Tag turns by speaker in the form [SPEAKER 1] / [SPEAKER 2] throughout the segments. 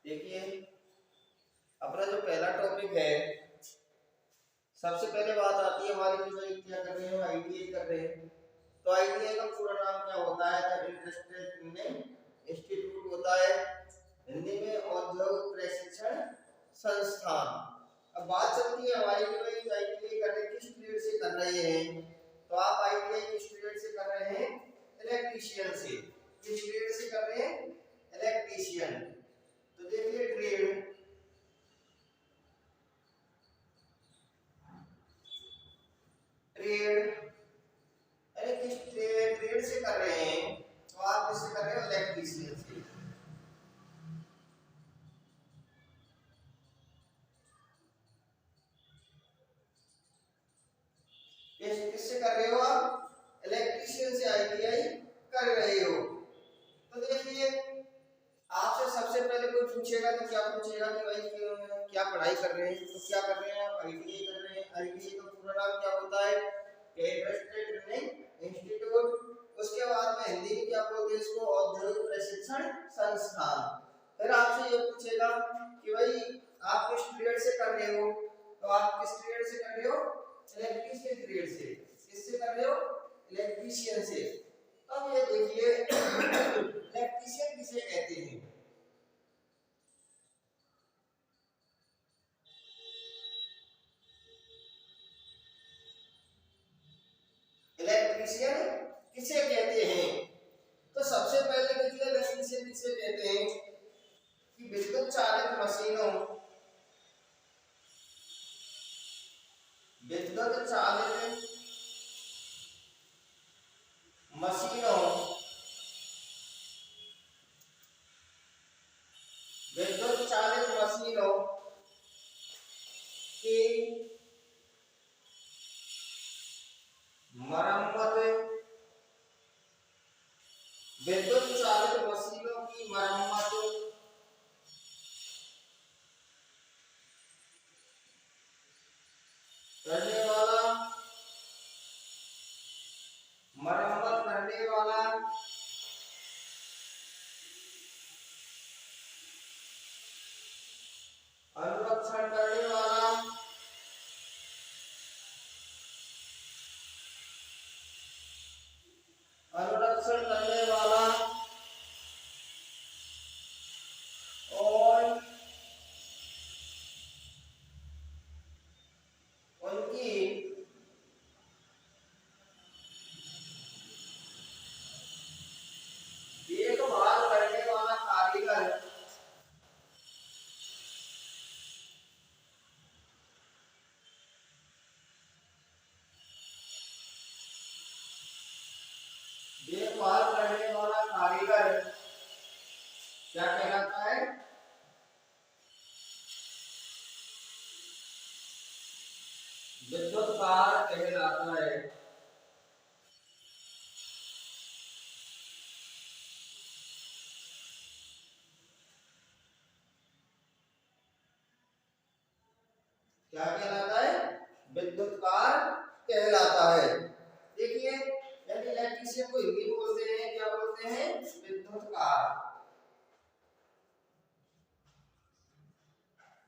[SPEAKER 1] देखिए अपना जो पहला टॉपिक है, सबसे पहले बात आती है हमारी कि भाई क्या कर रहे हैं, आईटीआई कर रहे हैं। तो आईटीआई का पूरा नाम क्या होता है? तो इंडस्ट्रियल ट्रेनिंग इंस्टीट्यूट होता है, हिंदी में औद्योगिक प्रशिक्षण संस्थान। अब बात चलती है हमारी कि भाई आईटीआई कर रहे किस ट्रेड से कर रहे हैं। तो आप आईटीआई किस ट्रेड से कर रहे हैं? इलेक्ट्रीशियन से। किस ट्रेड से कर रहे हैं? इलेक्ट्रीशियन। तो देखिए ट्रेड ट्रेड अरे किस ट्रेड से कर रहे हैं? तो आप किससे कर रहे हो? इलेक्ट्रीशियन से। किससे कर रहे हो आप? इलेक्ट्रीशियन से आईटीआई कर रहे हो। तो देखिए आपसे सबसे पहले कोई पूछेगा तो क्या पूछेगा कि भाई क्या पढ़ाई कर रहे हैं? तो क्या कर रहे हैं आप? आईटीआई कर रहे हैं। आईटीआई का पूरा नाम क्या होता है? Industrial training institute. उसके बाद में हिंदी में क्या बोलते हैं इसको? औद्योगिक प्रशिक्षण संस्थान। फिर आपसे ये पूछेगा कि भाई आप किस ट्रेड से कर रहे हो? तो आप किस ट्रेड से कर रहे हो? इलेक्ट्रीशियन ट्रेड से। किससे कर रहे हो? इलेक्ट्रीशियन से। अब ये देखिए इलेक्ट्रीशियन किसे कहते हैं? इलेक्ट्रीशियन किसे कहते हैं? तो सबसे पहले देखिए इलेक्ट्रीशियन किसे कहते हैं कि विद्युत चालित मशीनों विद्युत चालित मशीनों विद्युत चालित मशीनों की मरम्मत विद्युत चालित मशीनों की मरम्मत करने वाला मरम्मत करने वाला अनुरक्षण करने वाला अनुरक्षण करने वाला और उनकी देखभाल करने वाला कारीगर देखभाल करने वाला कारीगर क्या कहलाता है? विद्युतकार कहलाता है। क्या कहलाता है? विद्युतकार कहलाता है। देखिए यानी इलेक्ट्रीशियन को हिंदी में बोलते हैं, क्या बोलते हैं? विद्युतकार।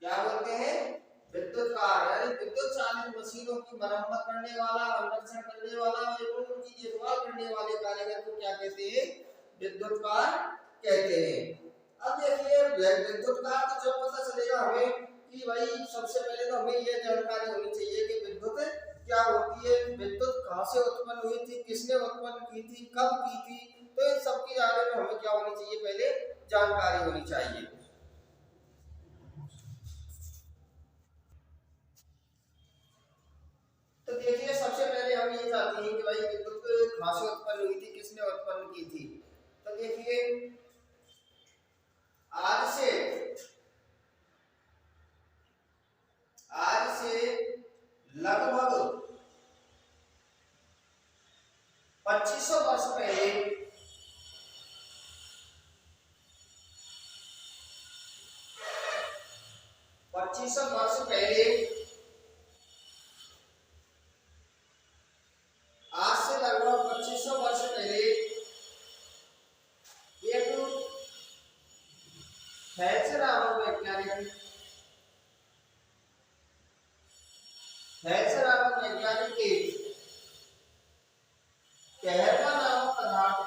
[SPEAKER 1] क्या बोलते हैं? विद्युतकार। यानी विद्युत चालित मशीनों की मरम्मत करने वाला, अनुरक्षण करने वाला एवं उनकी देखभाल करने वाले कारीगर को क्या कहते हैं? विद्युतकार कहते हैं। अब देखिए विद्युतकार तो जब पता चलेगा हमें कि भाई सबसे पहले तो हमें यह जानकारी होनी चाहिए कि विद्युत क्या होती है, विद्युत कहाँ से उत्पन्न हुई थी, किसने उत्पन्न की थी, कब की थी। तो इन सब के बारे में हमें क्या होनी चाहिए? पहले जानकारी होनी चाहिए। तो देखिए सबसे पहले हम ये जानते हैं कि भाई विद्युत कहाँ से उत्पन्न हुई थी, किसने उत्पन्न की थी। तो देखिए आज से लगभग 2500 वर्ष पहले 2500 वर्ष पहले आज से लगभग 2500 वर्ष पहले एक हेल्स नामक वैज्ञानिक के कहरवा नामक पदार्थ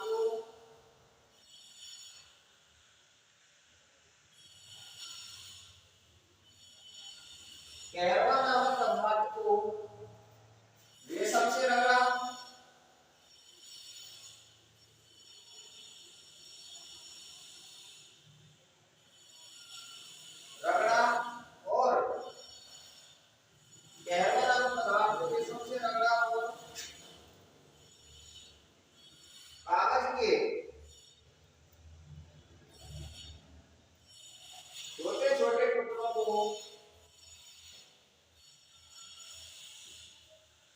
[SPEAKER 1] को रेशम से रगड़ा और कहरवा नामक पदार्थ को रेशम से रगड़ा और कागज के छोटे छोटे टुकड़ों को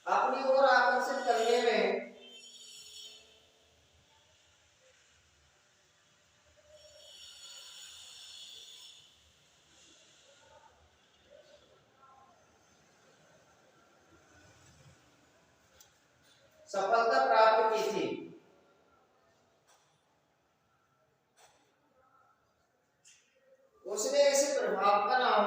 [SPEAKER 1] अपनी ओर आकर्षित करने में सफलता प्राप्त की थी। उसने इस प्रभाव का नाम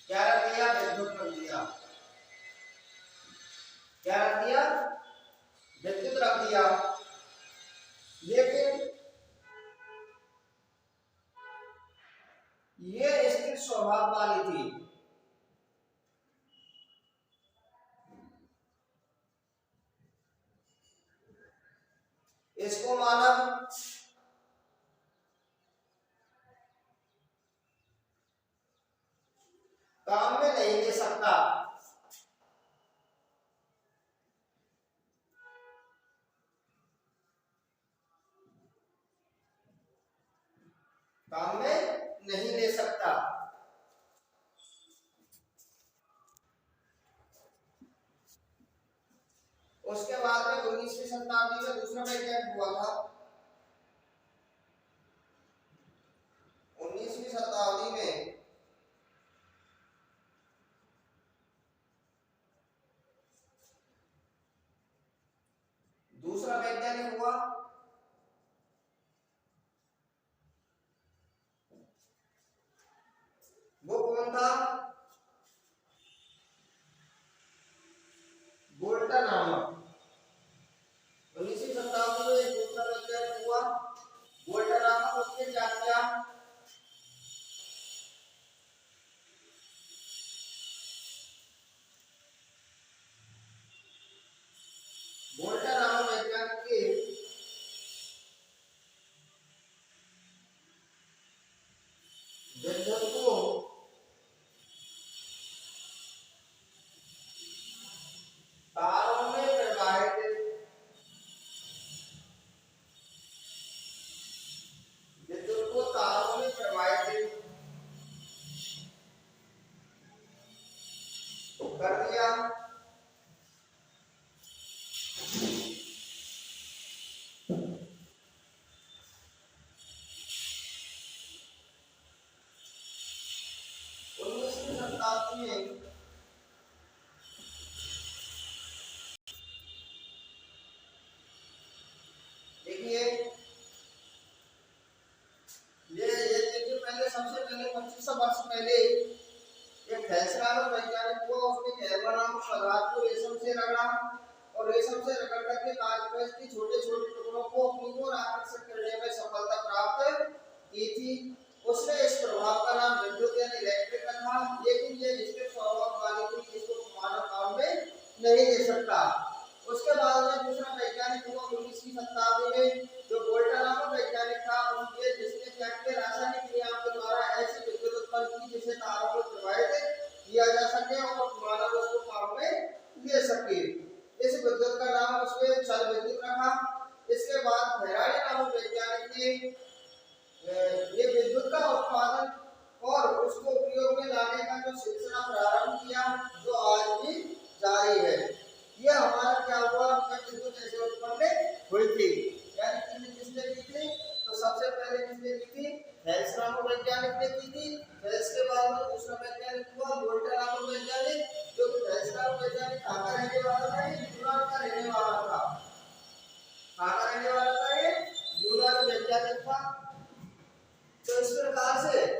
[SPEAKER 1] क्या रख दिया? विद्युत रख दिया। क्या रख दिया? विद्युत रख दिया। लेकिन ये स्थिर स्वभाव वाली थी। इसको मानव काम में नहीं ले सकता। काम में नहीं ले सकता। उसके बाद में 19वीं शताब्दी में दूसरा वैज्ञानिक हुआ था। 19वीं शताब्दी में दूसरा वैज्ञानिक हुआ वो कौन था? बोल्टन नामक। 19वीं शताब्दी में एक दूसरा वैज्ञानिक हुआ बोल्टन नामक। उसने क्या किया? बोल्टन नामक वैज्ञानिक के विद्युत को तारों में प्रवाहित कर दिया। देखिए देखिए पहले सबसे पहले 2500 वर्ष पहले एक फैसला वैज्ञानिक हुआ। उसने कहरवा नामक पदार्थ को रेशम से रगड़ा और रेशम से रगड़ करके कागज के छोटे छोटे टुकड़ों को अपनी ओर आकर्षित करने में सफलता प्राप्त की थी। उसने इस प्रभाव का नाम विद्युत यानी इलेक्ट्रिक रखा। लेकिन ये निश्चित स्वभाव वाली थी, जिसको मानव काम में नहीं ले सकता। उसके बाद में दूसरा वैज्ञानिक हुआ 19वीं शताब्दी में, जो बोल्टन नामक वैज्ञानिक था। उनके जिसने क्या किया, रासायनिक क्रियाओं के द्वारा ऐसी विद्युत उत्पन्न की जिसे तारों में प्रवाहित किया जा सके और मानव उसको काम में ले सके। इस विद्युत का नाम उसने चल विद्युत रखा। इसके बाद फैराडे नामक वैज्ञानिक ने ये विद्युत का उत्पादन और उसको उपयोग में लाने का जो सिलसिला प्रारंभ किया, जो आज भी जारी है। ये हमारा क्या हुआ, विद्युत कैसे उत्पन्न हुई थी, यानी से